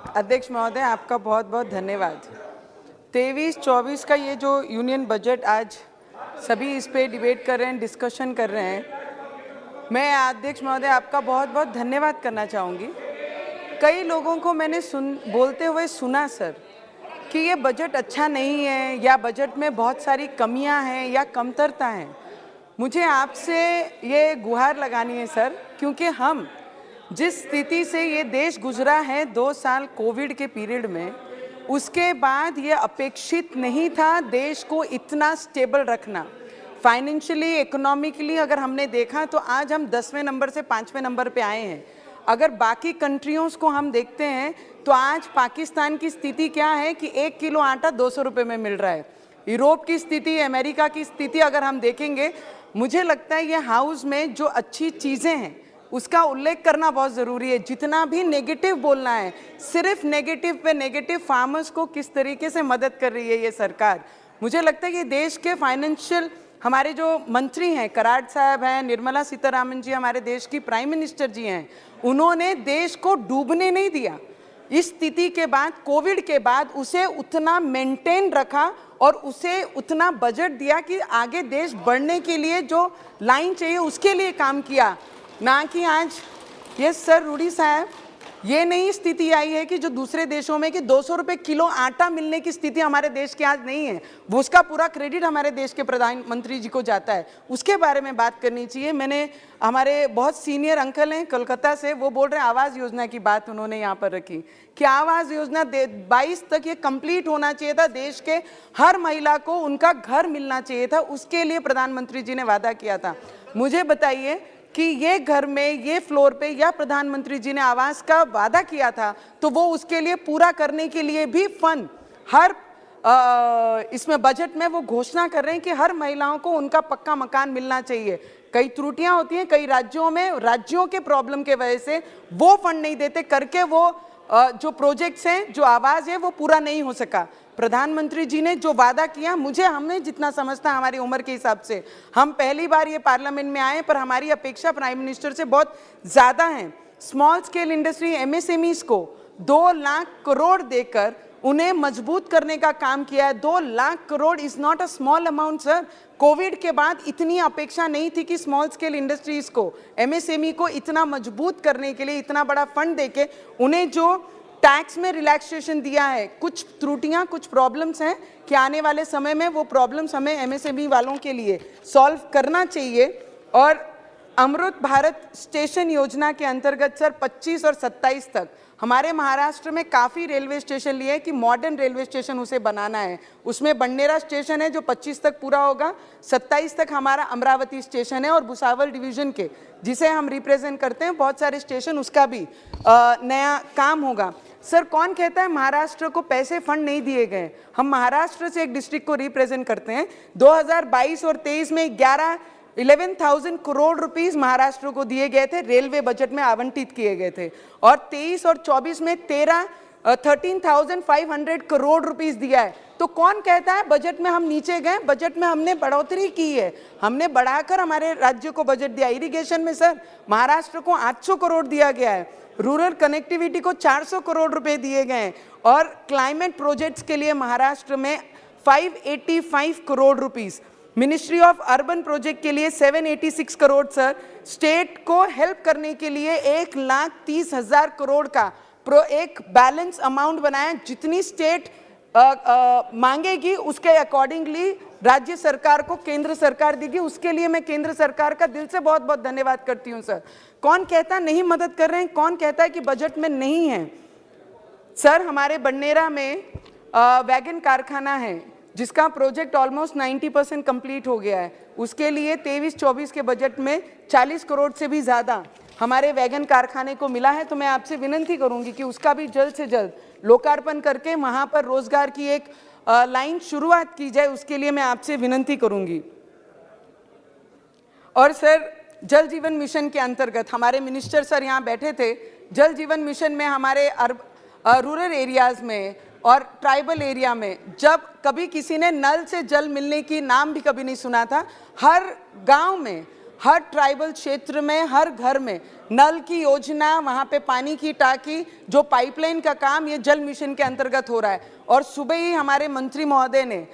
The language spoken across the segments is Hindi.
अध्यक्ष महोदय, आपका बहुत बहुत धन्यवाद। 23-24 का ये जो यूनियन बजट आज सभी इस पे डिबेट कर रहे हैं, डिस्कशन कर रहे हैं, मैं अध्यक्ष महोदय आपका बहुत बहुत धन्यवाद करना चाहूँगी। कई लोगों को मैंने बोलते हुए सुना सर कि ये बजट अच्छा नहीं है या बजट में बहुत सारी कमियां हैं या कमतरता हैं। मुझे आपसे ये गुहार लगानी है सर, क्योंकि हम जिस स्थिति से ये देश गुजरा है 2 साल कोविड के पीरियड में, उसके बाद ये अपेक्षित नहीं था देश को इतना स्टेबल रखना। फाइनेंशियली, इकोनॉमिकली अगर हमने देखा तो आज हम 10वें नंबर से 5वें नंबर पे आए हैं। अगर बाकी कंट्रियों को हम देखते हैं तो आज पाकिस्तान की स्थिति क्या है कि 1 किलो आटा 200 रुपये में मिल रहा है। यूरोप की स्थिति, अमेरिका की स्थिति अगर हम देखेंगे, मुझे लगता है ये हाउस में जो अच्छी चीज़ें हैं उसका उल्लेख करना बहुत ज़रूरी है। जितना भी नेगेटिव बोलना है, सिर्फ नेगेटिव पे नेगेटिव, फार्मर्स को किस तरीके से मदद कर रही है ये सरकार। मुझे लगता है कि देश के फाइनेंशियल हमारे जो मंत्री हैं, कराड़ साहब हैं, निर्मला सीतारामन जी हमारे देश की प्राइम मिनिस्टर जी हैं, उन्होंने देश को डूबने नहीं दिया। इस स्थिति के बाद, कोविड के बाद उसे उतना मेंटेन रखा और उसे उतना बजट दिया कि आगे देश बढ़ने के लिए जो लाइन चाहिए उसके लिए काम किया, ना कि आज ये सर रूडी साहब, ये नहीं स्थिति आई है कि जो दूसरे देशों में कि 200 रुपये किलो आटा मिलने की स्थिति हमारे देश की आज नहीं है। वो उसका पूरा क्रेडिट हमारे देश के प्रधानमंत्री जी को जाता है, उसके बारे में बात करनी चाहिए। मैंने हमारे बहुत सीनियर अंकल हैं कोलकाता से, वो बोल रहे हैं आवास योजना की बात उन्होंने यहाँ पर रखी कि आवास योजना 22 तक ये कंप्लीट होना चाहिए था, देश के हर महिला को उनका घर मिलना चाहिए था, उसके लिए प्रधानमंत्री जी ने वादा किया था। मुझे बताइए कि ये घर में, ये फ्लोर पे या प्रधानमंत्री जी ने आवास का वादा किया था तो वो उसके लिए पूरा करने के लिए भी फंड हर इसमें बजट में वो घोषणा कर रहे हैं कि हर महिलाओं को उनका पक्का मकान मिलना चाहिए। कई त्रुटियां होती हैं कई राज्यों में, राज्यों के प्रॉब्लम के वजह से वो फंड नहीं देते करके वो जो प्रोजेक्ट्स हैं, जो आवाज़ है, वो पूरा नहीं हो सका। प्रधानमंत्री जी ने जो वादा किया, हमें जितना समझता हमारी उम्र के हिसाब से, हम पहली बार ये पार्लियामेंट में आए, पर हमारी अपेक्षा प्राइम मिनिस्टर से बहुत ज़्यादा है। स्मॉल स्केल इंडस्ट्री, एमएसएमईज को 2 लाख करोड़ देकर उन्हें मजबूत करने का काम किया है। 2 lakh crore is not a small amount sir. Covid के बाद इतनी अपेक्षा नहीं थी कि स्मॉल स्केल इंडस्ट्रीज को, एमएसएमई को इतना मजबूत करने के लिए इतना बड़ा फंड देके उन्हें जो टैक्स में रिलैक्सेशन दिया है। कुछ त्रुटियां, कुछ प्रॉब्लम्स हैं कि आने वाले समय में वो प्रॉब्लम्स हमें एमएसएमई वालों के लिए सॉल्व करना चाहिए। और अमृत भारत स्टेशन योजना के अंतर्गत सर 25 और 27 तक हमारे महाराष्ट्र में काफ़ी रेलवे स्टेशन लिए कि मॉडर्न रेलवे स्टेशन उसे बनाना है। उसमें बंडेरा स्टेशन है जो 25 तक पूरा होगा, 27 तक हमारा अमरावती स्टेशन है और भुसावल डिवीज़न के जिसे हम रिप्रेजेंट करते हैं बहुत सारे स्टेशन, उसका भी नया काम होगा। सर कौन कहता है महाराष्ट्र को पैसे फंड नहीं दिए गए? हम महाराष्ट्र से एक डिस्ट्रिक्ट को रिप्रेजेंट करते हैं। 2022 और 23 में 11,000 करोड़ रुपीस महाराष्ट्र को दिए गए थे, रेलवे बजट में आवंटित किए गए थे। और 23 और 24 में 13,500 करोड़ रुपीस दिया है। तो कौन कहता है बजट में हम नीचे गए? बजट में हमने बढ़ोतरी की है, हमने बढ़ाकर हमारे राज्य को बजट दिया। इरिगेशन में सर महाराष्ट्र को 800 करोड़ दिया गया है, रूरल कनेक्टिविटी को 400 करोड़ रुपए दिए गए हैं और क्लाइमेट प्रोजेक्ट्स के लिए महाराष्ट्र में 585 crore rupees, ministry of urban project के लिए 786 करोड़ सर, स्टेट को हेल्प करने के लिए 1,30,000 करोड़ का एक बैलेंस अमाउंट बनाया। जितनी स्टेट मांगेगी उसके अकॉर्डिंगली राज्य सरकार को केंद्र सरकार देगी। उसके लिए मैं केंद्र सरकार का दिल से बहुत बहुत धन्यवाद करती हूं सर। कौन कहता नहीं मदद कर रहे हैं? कौन कहता है कि बजट में नहीं है? सर हमारे बंडेरा में वैगन कारखाना है जिसका प्रोजेक्ट ऑलमोस्ट 90% कंप्लीट हो गया है। उसके लिए 23-24 के बजट में 40 करोड़ से भी ज़्यादा हमारे वैगन कारखाने को मिला है। तो मैं आपसे विनती करूंगी कि उसका भी जल्द से जल्द लोकार्पण करके वहाँ पर रोजगार की एक लाइन शुरुआत की जाए, उसके लिए मैं आपसे विनती करूंगी। और सर जल जीवन मिशन के अंतर्गत हमारे मिनिस्टर सर यहाँ बैठे थे। जल जीवन मिशन में हमारे रूरल एरियाज़ में और ट्राइबल एरिया में जब कभी किसी ने नल से जल मिलने की नाम भी कभी नहीं सुना था, हर गांव में, हर ट्राइबल क्षेत्र में हर घर में नल की योजना, वहाँ पे पानी की टाकी, जो पाइपलाइन का काम ये जल मिशन के अंतर्गत हो रहा है। और सुबह ही हमारे मंत्री महोदय ने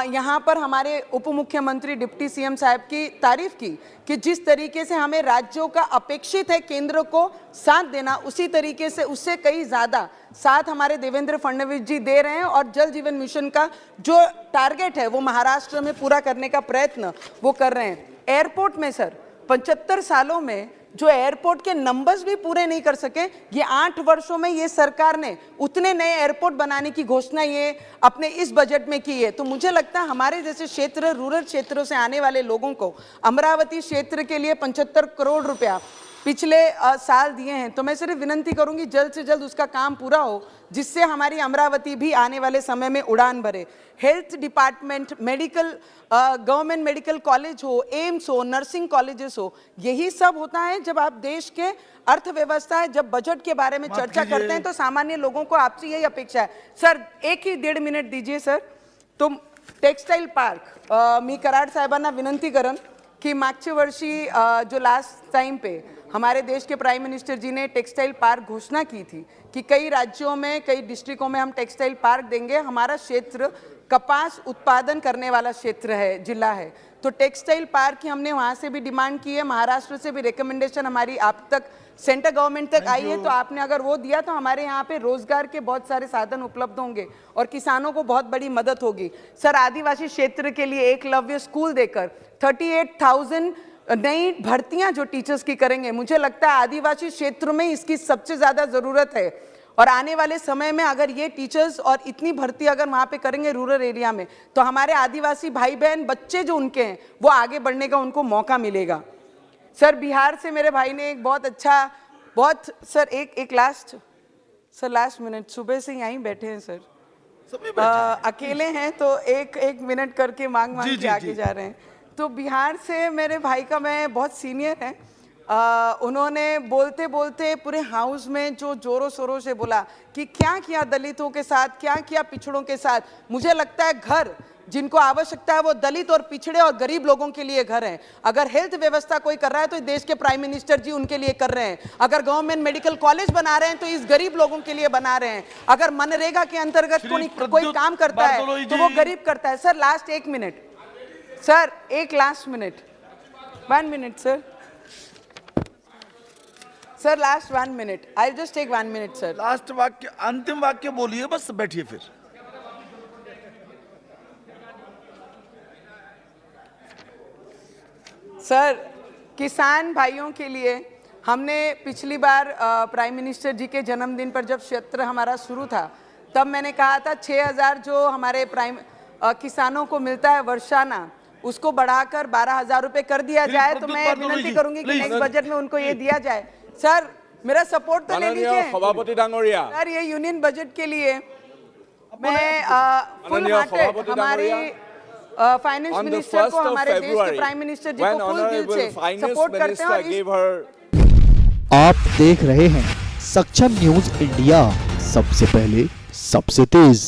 यहाँ पर हमारे उप मुख्यमंत्री डिप्टी सीएम साहब की तारीफ की कि जिस तरीके से हमें राज्यों का अपेक्षित है केंद्र को साथ देना, उसी तरीके से उससे कई ज़्यादा साथ हमारे देवेंद्र फडणवीस जी दे रहे हैं। और जल जीवन मिशन का जो टारगेट है वो महाराष्ट्र में पूरा करने का प्रयत्न वो कर रहे हैं। एयरपोर्ट में सर 75 सालों में जो एयरपोर्ट के नंबर्स भी पूरे नहीं कर सके, ये 8 वर्षों में ये सरकार ने उतने नए एयरपोर्ट बनाने की घोषणा ये अपने इस बजट में की है। तो मुझे लगता है हमारे जैसे क्षेत्र, रूरल क्षेत्रों से आने वाले लोगों को अमरावती क्षेत्र के लिए 75 करोड़ रुपया पिछले साल दिए हैं। तो मैं सिर्फ विनंती करूंगी जल्द से जल्द उसका काम पूरा हो, जिससे हमारी अमरावती भी आने वाले समय में उड़ान भरे। Health department, medical, government medical college हो, एम्स हो, नर्सिंग कॉलेजेस हो, यही सब होता है जब आप देश के अर्थव्यवस्था है, जब बजट के बारे में चर्चा करते हैं तो सामान्य लोगों को आपसे यही अपेक्षा है। सर 1 मिनिट दीजिए सर। तो टेक्सटाईल पार्क मी कराड साहेबांना विनंती करन की मागच्या वर्षी जो लास्ट टाइम पे हमारे देश के प्राइम मिनिस्टर जी ने टेक्सटाइल पार्क घोषणा की थी कि कई राज्यों में, कई डिस्ट्रिक्टों में हम टेक्सटाइल पार्क देंगे। हमारा क्षेत्र कपास उत्पादन करने वाला क्षेत्र है, जिला है, तो टेक्सटाइल पार्क की हमने वहाँ से भी डिमांड की है। महाराष्ट्र से भी रिकमेंडेशन हमारी आप तक, सेंट्रल गवर्नमेंट तक आई है। तो आपने अगर वो दिया तो हमारे यहाँ पे रोजगार के बहुत सारे साधन उपलब्ध होंगे और किसानों को बहुत बड़ी मदद होगी। सर आदिवासी क्षेत्र के लिए एकलव्य स्कूल देकर 38,000 नई भर्तियां जो टीचर्स की करेंगे। मुझे लगता है आदिवासी क्षेत्र में इसकी सबसे ज्यादा जरूरत है और आने वाले समय में अगर ये टीचर्स और इतनी भर्ती अगर वहाँ पे करेंगे रूरल एरिया में, तो हमारे आदिवासी भाई बहन, बच्चे जो उनके हैं वो आगे बढ़ने का उनको मौका मिलेगा। सर बिहार से मेरे भाई ने एक बहुत अच्छा, बहुत सर एक लास्ट मिनट, सुबह से यहीं बैठे हैं सर, अकेले हैं तो एक मिनट करके मांग के आगे जा रहे हैं। तो बिहार से मेरे भाई का, मैं बहुत सीनियर है, उन्होंने बोलते बोलते पूरे हाउस में जो जोरों शोरों से बोला कि क्या किया दलितों के साथ, क्या किया पिछड़ों के साथ। मुझे लगता है घर जिनको आवश्यकता है वो दलित और पिछड़े और गरीब लोगों के लिए घर है। अगर हेल्थ व्यवस्था कोई कर रहा है तो देश के प्राइम मिनिस्टर जी उनके लिए कर रहे हैं। अगर गवर्नमेंट मेडिकल कॉलेज बना रहे हैं तो इस गरीब लोगों के लिए बना रहे हैं। अगर मनरेगा के अंतर्गत कोई काम करता है तो वो गरीब करता है। सर लास्ट 1 मिनट सर, एक last minute, 1 minute sir, sir last 1 minute, I just take 1 minute sir. Last वाक्य, अंतिम वाक्य बोलिए, बस बैठिए फिर। सर किसान भाइयों के लिए हमने पिछली बार प्राइम मिनिस्टर जी के जन्मदिन पर जब क्षेत्र हमारा शुरू था तब मैंने कहा था 6,000 जो हमारे किसानों को मिलता है वर्षाना, उसको बढ़ाकर 12,000 रुपए कर दिया जाए। तो मैं विनती करूंगी कि नेक्स्ट बजट में उनको ये दिया जाए। सर मेरा सपोर्ट तो ले लीजिए सर, ये यूनियन बजट के लिए मैं फुल हार्टेड हमारी फाइनेंस मिनिस्टर को, हमारे देश के प्राइम मिनिस्टर जी को फुल दिल से सपोर्ट करते हैं। आप देख रहे हैं सक्षम न्यूज इंडिया, सबसे पहले सबसे तेज।